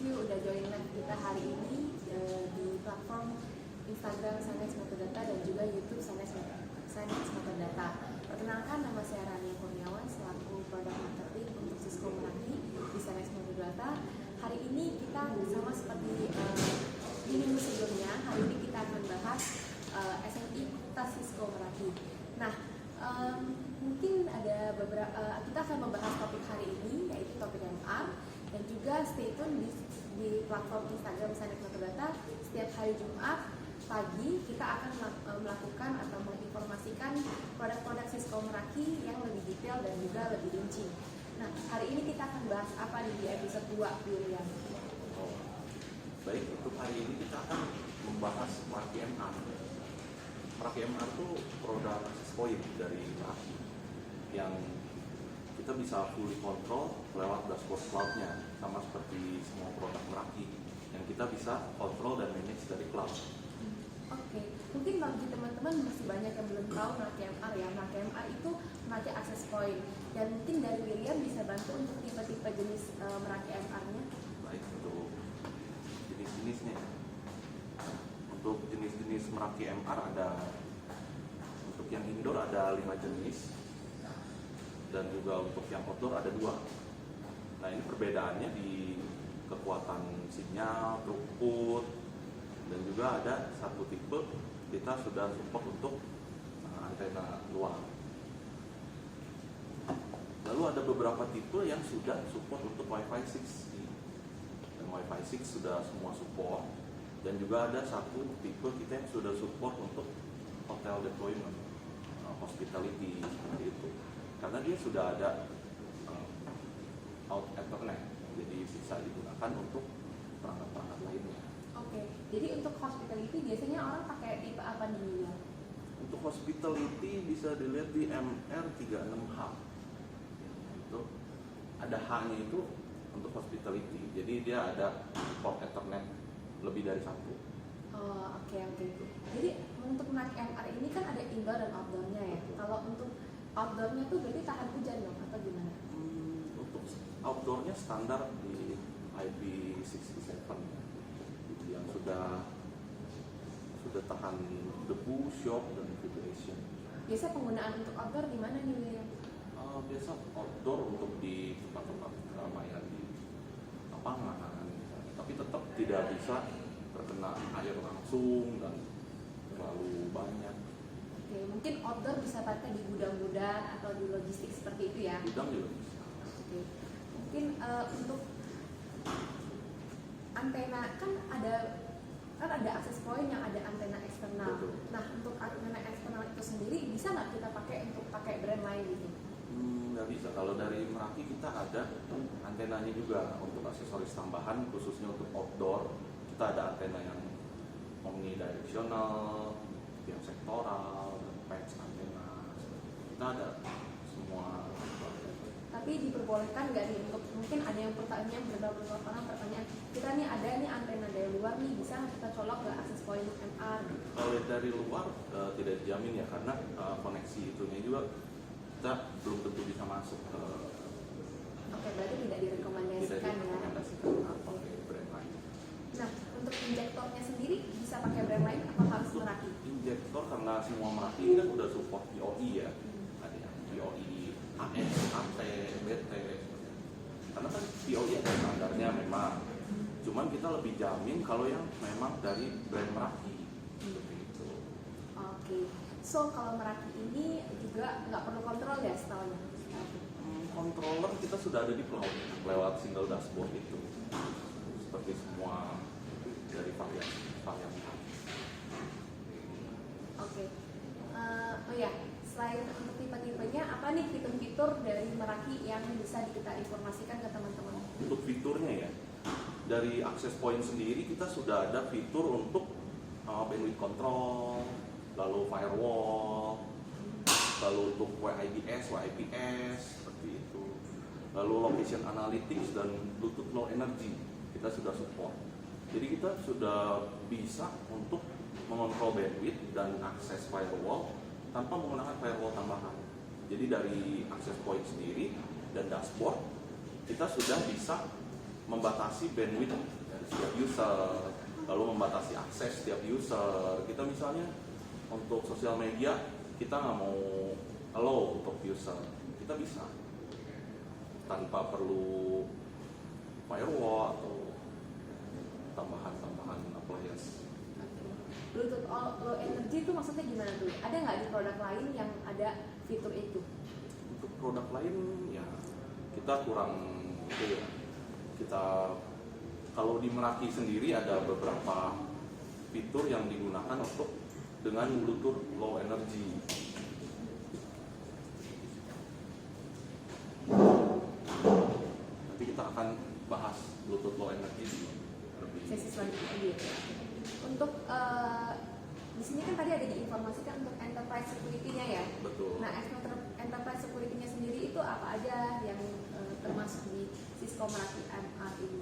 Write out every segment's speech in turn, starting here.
you udah join live kita hari ini di platform Instagram Sanex Metadata dan juga YouTube Sanex Metadata. Perkenalkan, nama saya Rania Kurniawan selaku Product Marketing untuk Cisco Meraki di Sanex Metadata. Hari ini kita sama seperti di minggu sebelumnya, hari ini kita akan bahas SMI Tas Cisco Meraki. Nah, mungkin ada beberapa, kita akan membahas topik hari ini yaitu topik MR, dan juga stay tune di platform Instagram Sanex Metadata. Setiap hari Jumat pagi kita akan melakukan atau menginformasikan produk-produk Cisco Meraki yang lebih detail dan juga lebih rinci. Nah, hari ini kita akan bahas apa di episode 2, William? Baik, untuk hari ini kita akan membahas Meraki MR. Meraki MR itu produk access point dari Meraki yang kita bisa fully control lewat dashboard cloud-nya, sama seperti semua produk Meraki yang kita bisa kontrol dan manage dari cloud. Oke, mungkin bagi teman-teman masih banyak yang belum tahu Meraki MR ya. Meraki MR itu Meraki access point, dan mungkin dari William bisa bantu untuk tipe-tipe jenis Meraki MR-nya. Baik, untuk jenis-jenisnya. Untuk jenis-jenis Meraki MR ada, untuk yang indoor ada 5 jenis, dan juga untuk yang outdoor ada 2. Nah, ini perbedaannya di kekuatan sinyal, throughput, dan juga ada satu tipe kita sudah support untuk antena luar. Lalu ada beberapa tipe yang sudah support untuk Wi-Fi 6E, dan Wi-Fi 6 sudah semua support, dan juga ada satu tipe kita yang sudah support untuk hotel deployment, hospitality, seperti itu, karena dia sudah ada out Ethernet, jadi bisa digunakan untuk perangkat-perangkat lainnya. Oke, jadi untuk hospitality biasanya orang pakai tipe apa nih ya? Untuk hospitality bisa dilihat di MR36H. Itu ada H-nya itu untuk hospitality, jadi dia ada port Ethernet lebih dari 1. Oh, oke. Jadi untuk Meraki MR ini kan ada indoor dan outdoornya ya. Kalau untuk outdoornya tuh berarti tahan hujan dong atau gimana? Untuk outdoornya standar di IP67 yang sudah tahan debu, shock, dan vibration. Biasa penggunaan untuk outdoor di mana nih William? Biasa outdoor untuk di tempat-tempat keramaian di lapangan, tapi tetap tidak bisa terkena air langsung dan terlalu banyak. Oke, mungkin outdoor bisa pakai di gudang-gudang atau di logistik seperti itu ya? Gudang juga bisa. Oke, mungkin untuk antena kan ada access point yang ada antena eksternal. Betul. Nah, untuk antena eksternal itu sendiri bisa nggak kita pakai untuk pakai brand lain gitu? Nggak bisa. Kalau dari Meraki kita ada antenanya juga untuk aksesoris tambahan, khususnya untuk outdoor. Kita ada antena yang omnidirectional, yang sektoral, patch antena. Kita ada semua. Tapi diperbolehkan nggak nih untuk, mungkin ada yang beberapa orang pertanyaan, kita nih ada nih antena dari luar nih, bisa nggak kita colok ke access point MR? Kalau dari luar tidak dijamin ya, karena koneksi itunya juga kita belum tentu bisa masuk ke. Oke, berarti tidak direkomendasikan ya. Pakai brand lain. Nah, untuk injektornya sendiri bisa pakai brand lain atau harus Meraki? Injektor karena semua Meraki ini kan udah support POE ya. Ada yang POE AS, AT, BT. Karena kan POE ada standarnya memang. Cuman kita lebih jamin kalau yang memang dari brand Meraki. Seperti itu. Oke. So, kalau Meraki ini juga nggak perlu kontrol ya setahun? Controller kita sudah ada di cloud lewat single dashboard itu, seperti semua dari varian. Oke. Oh ya, selain untuk tipe-tipenya, apa nih fitur-fitur dari Meraki yang bisa kita informasikan ke teman-teman? Untuk fiturnya ya, dari access point sendiri kita sudah ada fitur untuk bandwidth control, lalu firewall, lalu untuk WIDS, WIPS, seperti itu. Lalu location analytics dan Bluetooth low energy kita sudah support. Jadi kita sudah bisa untuk mengontrol bandwidth dan akses firewall tanpa menggunakan firewall tambahan. Jadi dari access point sendiri dan dashboard kita sudah bisa membatasi bandwidth dari setiap user, lalu membatasi akses setiap user. Kita misalnya untuk sosial media kita nggak mau allow untuk user, kita bisa tanpa perlu firewall atau tambahan appliance. Bluetooth Low Energy itu maksudnya gimana tuh? Ada nggak di produk lain yang ada fitur itu? Untuk produk lain ya kita kurang itu ya. Kita kalau di Meraki sendiri ada beberapa fitur yang digunakan untuk dengan Bluetooth Low Energy. Nanti kita akan bahas Bluetooth Low Energy lebih. Sesi selanjutnya gitu. Untuk di sini kan tadi ada diinformasikan untuk enterprise security-nya ya. Betul. Nah, enterprise security-nya sendiri itu apa aja yang termasuk di Cisco Meraki MR ini?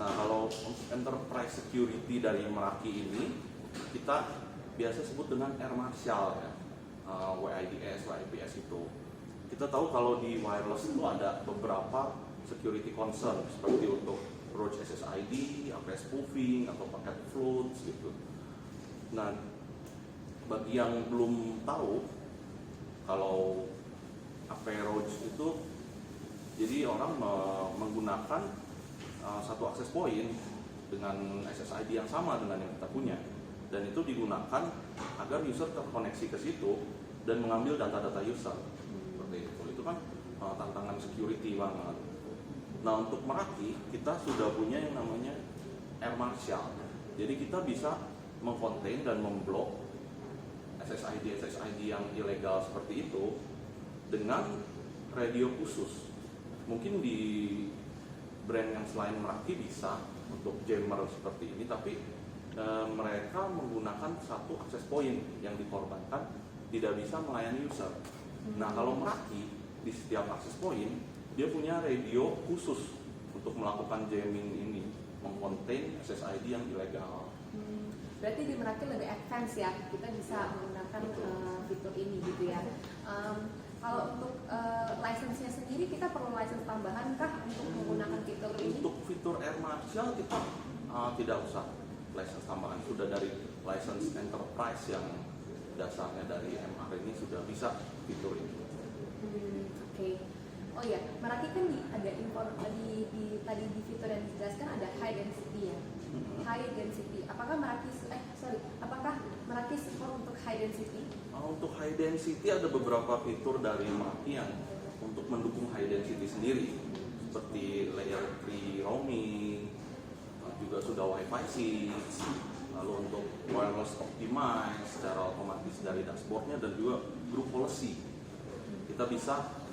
Nah, kalau enterprise security dari Meraki ini kita biasa sebut dengan Air Marshal ya. WIDS, WIPS itu. Kita tahu kalau di wireless itu ada beberapa security concern seperti untuk approach SSID, APS spoofing atau packet floats gitu. Nah, bagi yang belum tahu kalau approach itu jadi orang menggunakan satu access point dengan SSID yang sama dengan yang kita punya, dan itu digunakan agar user terkoneksi ke situ dan mengambil data-data user. Seperti itu kan tantangan security banget. Nah, untuk Meraki kita sudah punya yang namanya Air Marshal. Jadi kita bisa mengkontain dan memblok SSID yang ilegal seperti itu dengan radio khusus. Mungkin di brand yang selain Meraki bisa untuk jammer seperti ini, tapi mereka menggunakan satu access point yang dikorbankan tidak bisa melayani user. Nah, kalau Meraki di setiap access point dia punya radio khusus untuk melakukan jamming ini, mengkontain SSID yang ilegal. Berarti di Meraki lebih advance ya, kita bisa menggunakan fitur ini gitu ya. Kalau untuk license-nya sendiri kita perlu license tambahan kah untuk menggunakan fitur ini? Untuk fitur Air Marshal kita tidak usah license tambahan, sudah dari license enterprise yang dasarnya dari MR ini sudah bisa fitur ini. Oke. Oh ya, Meraki kan ada info tadi di fitur yang dijelaskan ada high density ya. High density. Apakah Meraki support untuk high density? Untuk high density ada beberapa fitur dari Meraki yang untuk mendukung high density sendiri, seperti layer 3 roaming, juga sudah Wi-Fi 6, lalu untuk wireless optimize secara otomatis dari dashboardnya, dan juga group policy. Kita bisa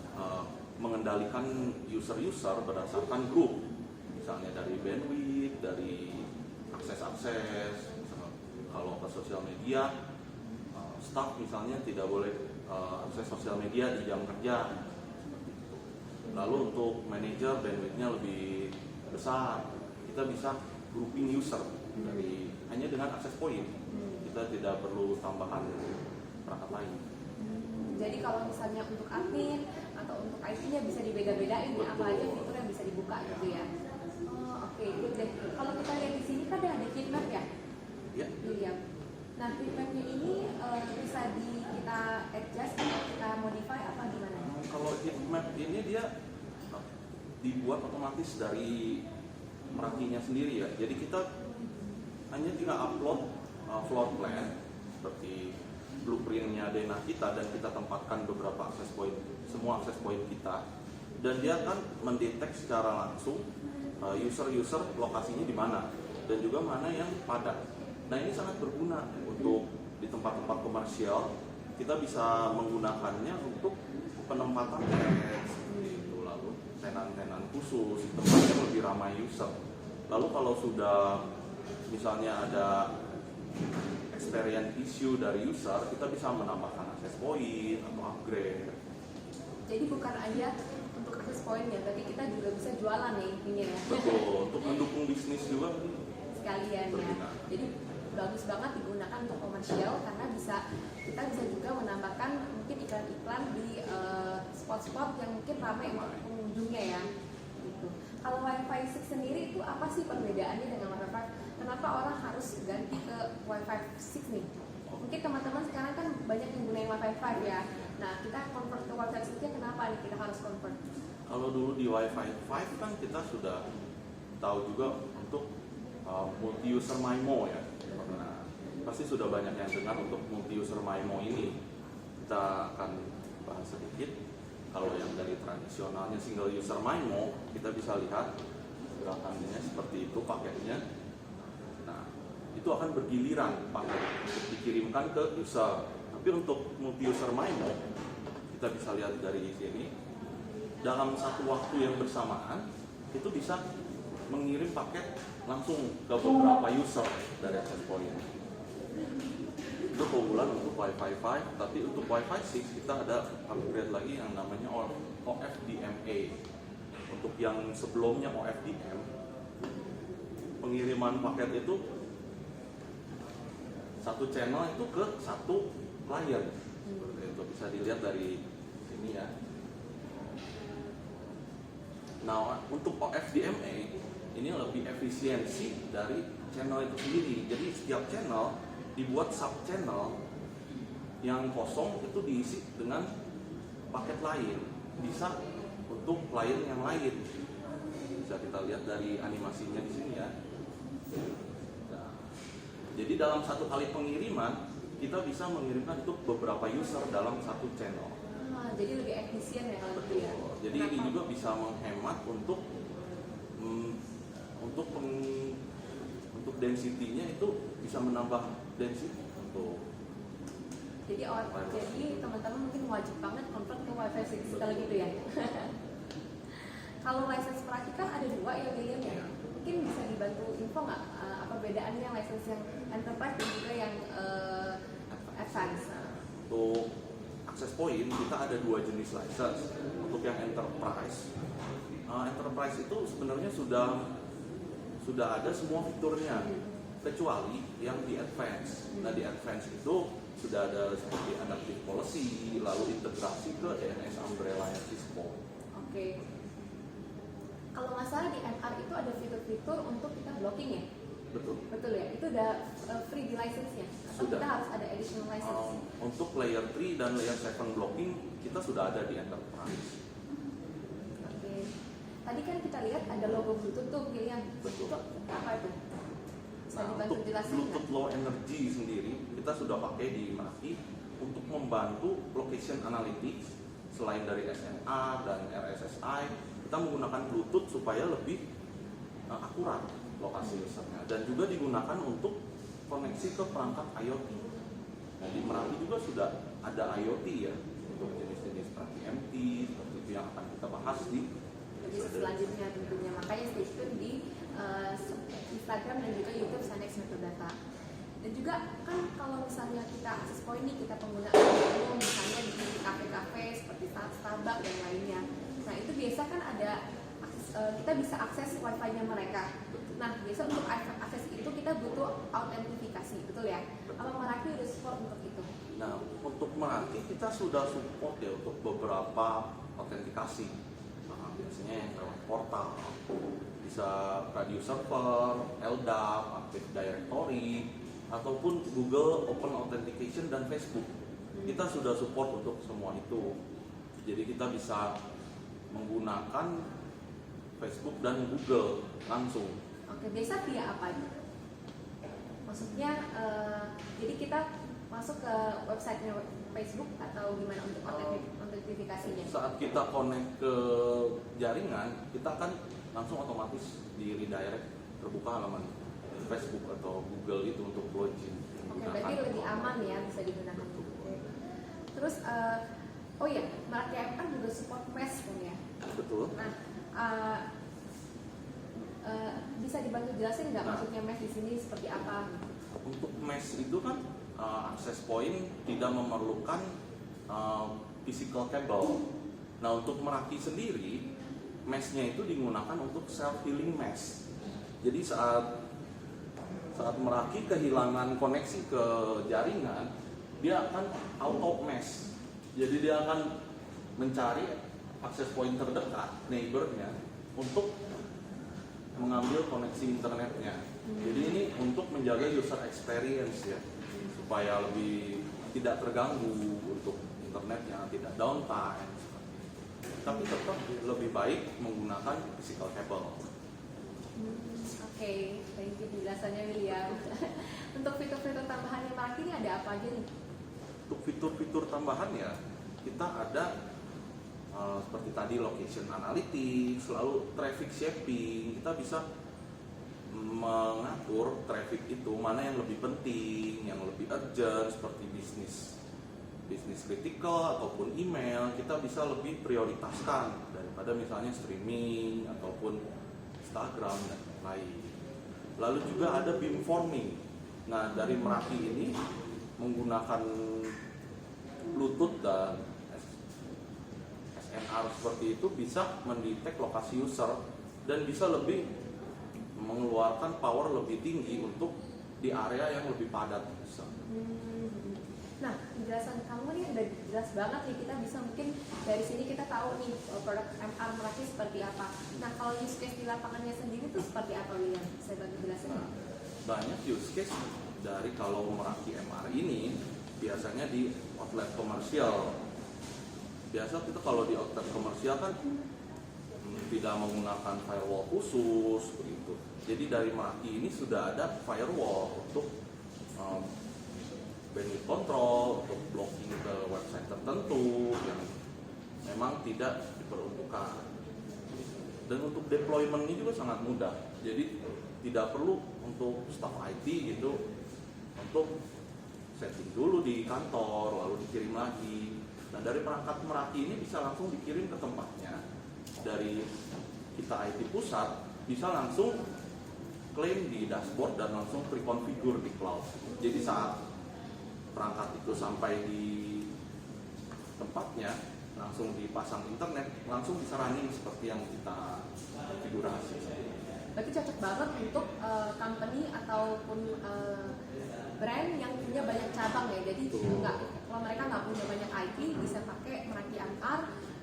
mengendalikan user-user berdasarkan grup, misalnya dari bandwidth, dari akses-akses. Kalau ke sosial media, staff misalnya tidak boleh akses sosial media di jam kerja. Lalu untuk manager bandwidthnya lebih besar, kita bisa grouping user dari hanya dengan akses point. Kita tidak perlu tambahan perangkat lain. Jadi kalau misalnya untuk admin atau untuk IT-nya bisa dibeda-bedain ya, apa aja fitur yang bisa dibuka gitu ya. Oke, good deh. Kalau kita lihat di sini kan ada heat map ya? Ya. Iya. Nah, heat map-nya ini bisa kita adjust atau kita modify apa gimana? Kalau heat map ini dia dibuat otomatis dari Merakinya sendiri ya. Jadi kita hanya tinggal upload floor plan seperti blueprintnya Dena kita, dan kita tempatkan beberapa access point, semua access point kita, dan dia akan mendetek secara langsung user-user lokasinya di mana dan juga mana yang padat. Nah, ini sangat berguna untuk di tempat-tempat komersial. Kita bisa menggunakannya untuk penempatan tents, gitu, lalu tenan-tenan khusus, tempat yang lebih ramai user. Lalu kalau sudah misalnya ada experience issue dari user, kita bisa menambahkan access point atau upgrade. Jadi bukan aja untuk access point ya, tapi kita juga bisa jualan ya intinya ya. Betul, untuk mendukung bisnis juga sekalian ya. Jadi bagus banget digunakan untuk komersial karena kita bisa juga menambahkan mungkin iklan-iklan di spot-spot yang mungkin ramai untuk pengunjungnya ya. Gitu. Kalau Wi-Fi 6 sendiri itu apa sih perbedaannya dengan Wi-Fi 5? Kenapa orang harus ganti ke Wi-Fi 6 nih? Mungkin teman-teman sekarang kan banyak yang gunain Wi-Fi 5 ya. Nah, kita convert ke Wi-Fi 6 nya kenapa nih kita harus convert? Kalau dulu di Wi-Fi 5 kan kita sudah tahu juga untuk multi user MIMO ya. Nah, pasti sudah banyak yang dengar untuk multi user MIMO ini. Kita akan bahas sedikit. Kalau yang dari tradisionalnya single user MIMO, kita bisa lihat gerakannya seperti itu paketnya. Nah, itu akan bergiliran paket untuk dikirimkan ke user. Tapi untuk multi user MIMO, kita bisa lihat dari sini, dalam satu waktu yang bersamaan itu bisa mengirim paket langsung ke beberapa user dari access point. Itu keunggulan untuk Wi-Fi 5, tapi untuk Wi-Fi 6 kita ada upgrade lagi yang namanya OFDMA. Untuk yang sebelumnya OFDM, pengiriman paket itu satu channel itu ke satu client. Itu bisa dilihat dari sini ya. Nah, untuk OFDMA ini lebih efisiensi dari channel itu sendiri. Jadi setiap channel dibuat sub channel yang kosong itu diisi dengan paket lain, bisa untuk klien yang lain. Bisa kita lihat dari animasinya di sini ya. Nah, jadi dalam satu kali pengiriman kita bisa mengirimkan itu beberapa user dalam satu channel. Jadi lebih efisien ya kalau gitu ya. Jadi ini juga bisa menghemat untuk density-nya itu bisa menambah density untuk. Jadi teman-teman mungkin wajib banget convert ke Wi-Fi 6 kalau gitu ya. Kalau license praktikal ada dua ya William ya. Mungkin bisa dibantu info nggak apa bedaannya license yang enterprise dan juga yang advance? Untuk access point kita ada dua jenis license. Untuk yang enterprise, enterprise itu sebenarnya sudah ada semua fiturnya, kecuali yang di advance. Nah di advance itu sudah ada seperti adaptive policy, lalu integrasi ke DNS umbrella yang Cisco. Oke. Kalau nggak salah di MR itu ada fitur-fitur untuk kita blocking ya? Betul. Betul ya? Itu udah free di license-nya? Atau Sudah. kita harus ada additional license? Untuk layer 3 dan layer 7 blocking kita sudah ada di enterprise. Oke. Tadi kan kita lihat ada logo Bluetooth tuh, William. Betul. Itu apa itu? Bisa dibantu Untuk jelasin Bluetooth nggak? Low Energy sendiri kita sudah pakai di Merapi untuk membantu location analytics. Selain dari SNR dan RSSI, kita menggunakan Bluetooth supaya lebih akurat lokasi usernya, dan juga digunakan untuk koneksi ke perangkat IoT. Nah, di Merapi juga sudah ada IoT ya untuk jenis-jenis seperti MT, seperti itu yang akan kita bahas di Jadi selanjutnya tentunya, makanya stay tune di Instagram dan juga YouTube Sanex Metadata. Dan juga kan kalau misalnya kita akses point nih, kita pengguna umum misalnya di kafe-kafe seperti Starbucks dan lainnya. Nah itu biasa kan ada kita bisa akses wifi-nya mereka. Nah biasa untuk akses itu kita butuh autentifikasi, betul ya? Apa Meraki udah support untuk itu? Nah, untuk Meraki kita sudah support ya untuk beberapa autentikasi. Nah, biasanya yang lewat portal, bisa radio server, LDAP, Active Directory, ataupun Google Open Authentication dan Facebook. Kita sudah support untuk semua itu. Jadi kita bisa menggunakan Facebook dan Google langsung. Oke, biasa via apa itu? Maksudnya, jadi kita masuk ke websitenya Facebook atau gimana untuk autentifikasinya? Saat kita connect ke jaringan, kita kan langsung otomatis di redirect terbuka halaman Facebook atau Google itu untuk login. Oke, berarti lebih aman ya bisa digunakan. Terus, oh ya, Meraki kan juga support mesh kan ya? Betul. Nah, bisa dibantu jelasin nggak maksudnya mesh di sini seperti apa? Untuk mesh itu kan access point tidak memerlukan physical cable. Nah untuk Meraki sendiri meshnya itu digunakan untuk self healing mesh. Jadi saat Meraki kehilangan koneksi ke jaringan, dia akan auto mesh. Jadi dia akan mencari access point terdekat, neighbornya, untuk mengambil koneksi internetnya. Jadi ini untuk menjaga user experience ya, supaya lebih tidak terganggu untuk internetnya, tidak downtime. Tapi tetap lebih baik menggunakan physical cable. Oke, thank you penjelasannya William. Untuk fitur-fitur tambahannya Meraki ini ada apa aja nih? Untuk fitur-fitur tambahannya kita ada seperti tadi location analytics, lalu traffic shaping. Kita bisa mengatur traffic itu mana yang lebih penting, yang lebih urgent seperti bisnis critical ataupun email, kita bisa lebih prioritaskan daripada misalnya streaming ataupun Instagram dan lain. Lalu juga ada beamforming. Nah, dari Meraki ini menggunakan Bluetooth dan SNR seperti itu bisa mendetek lokasi user dan bisa lebih mengeluarkan power lebih tinggi untuk di area yang lebih padat user. Nah, penjelasan kamu nih udah jelas banget nih, kita bisa mungkin dari sini kita tahu nih produk MR Meraki seperti apa. Nah, kalau use case di lapangannya sendiri tuh seperti apa William? Saya bagi jelasin. Banyak use case dari kalau Meraki MR ini biasanya di outlet komersial. Biasa kita kalau di outlet komersial kan tidak menggunakan firewall khusus begitu. Jadi dari Meraki ini sudah ada firewall untuk bandwidth control, untuk blocking ke website tertentu yang memang tidak diperuntukkan. Dan untuk deployment ini juga sangat mudah. Jadi tidak perlu untuk staff IT gitu untuk setting dulu di kantor lalu dikirim lagi. Nah, dari perangkat Meraki ini bisa langsung dikirim ke tempatnya. Dari kita IT pusat bisa langsung klaim di dashboard dan langsung pre-configure di cloud. Jadi saat perangkat itu sampai di tempatnya langsung dipasang internet, langsung bisa running seperti yang kita konfigurasi. Berarti cocok banget untuk company ataupun brand yang punya banyak cabang ya. Jadi kalau mereka nggak punya banyak IT bisa pakai Meraki MR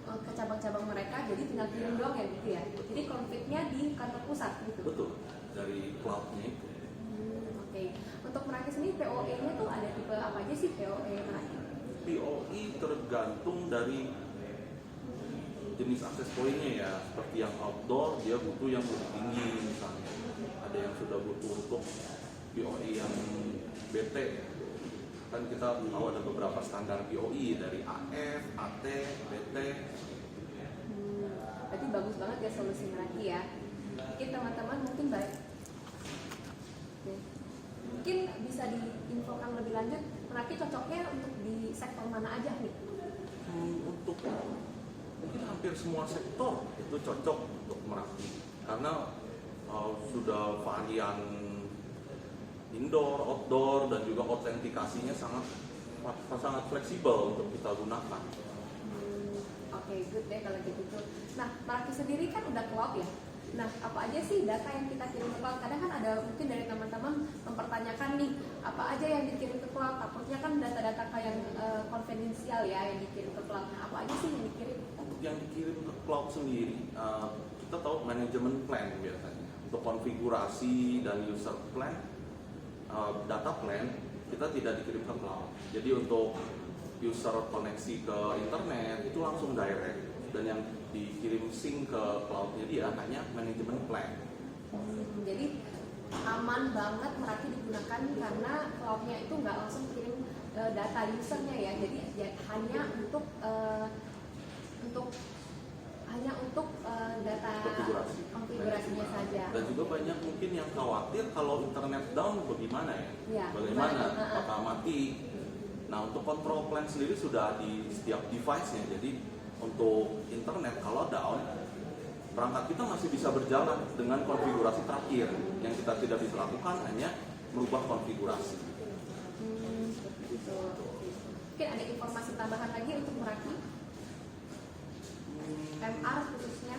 ke cabang-cabang mereka, jadi tinggal kirim doang ya gitu ya. Jadi config-nya di kantor pusat gitu. Betul, dari cloud-nya itu. Oke. Untuk Meraki sendiri POE-nya tuh ada tipe apa aja sih POE Meraki? POE tergantung dari jenis akses poinnya ya. Seperti yang outdoor dia butuh yang lebih tinggi misalnya. Ada yang sudah butuh untuk POE yang BT. Kan kita tahu ada beberapa standar POE dari AF, AT, BT. Berarti bagus banget ya solusi Meraki ya. Mungkin teman-teman mungkin bisa diinfokan lebih lanjut Meraki cocoknya untuk di sektor mana aja nih? Untuk mungkin hampir semua sektor itu cocok untuk Meraki karena sudah varian indoor, outdoor dan juga autentikasinya sangat fleksibel untuk kita gunakan. Oke, good deh kalau gitu tuh. Nah, Meraki sendiri kan udah cloud ya. Nah, apa aja sih data yang kita kirim ke cloud? Kadang kan ada mungkin dari teman-teman mempertanyakan nih, apa aja yang dikirim ke cloud? Takutnya kan data-data kayak konfidensial ya yang dikirim ke cloud. Nah, apa aja sih yang dikirim? Untuk yang dikirim ke cloud sendiri, kita tahu manajemen plan biasanya. Untuk konfigurasi dan user plan, data plan kita tidak dikirim ke cloud. Jadi untuk user koneksi ke internet itu langsung direct, dan yang dikirim sync ke cloudnya dia hanya manajemen plan. Jadi aman banget Meraki digunakan karena cloudnya itu nggak langsung kirim data usernya ya. Jadi hanya untuk data konfigurasinya saja. Dan juga banyak mungkin yang khawatir kalau internet down bagaimana ya? Bagaimana? Apakah mati? Nah, untuk control plan sendiri sudah di setiap device-nya. Jadi untuk internet kalau down, perangkat kita masih bisa berjalan dengan konfigurasi terakhir. Yang kita tidak bisa lakukan hanya merubah konfigurasi. Mungkin ada informasi tambahan lagi untuk Meraki? MR khususnya?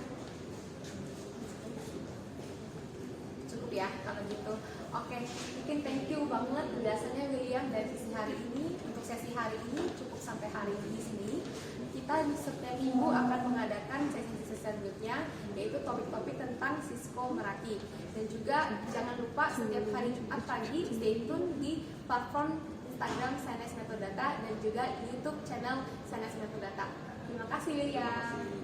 Cukup ya kalau gitu. Oke, mungkin thank you banget penjelasannya William dari sesi hari ini. Untuk sesi hari ini cukup sampai hari ini di sini. Kita di setiap minggu akan mengadakan sesi-sesi selanjutnya, yaitu topik-topik tentang Cisco Meraki. Dan juga jangan lupa setiap hari Jumat pagi stay tune di platform Instagram Sanes Metodata dan juga YouTube channel Sanes Metodata. Terima kasih William.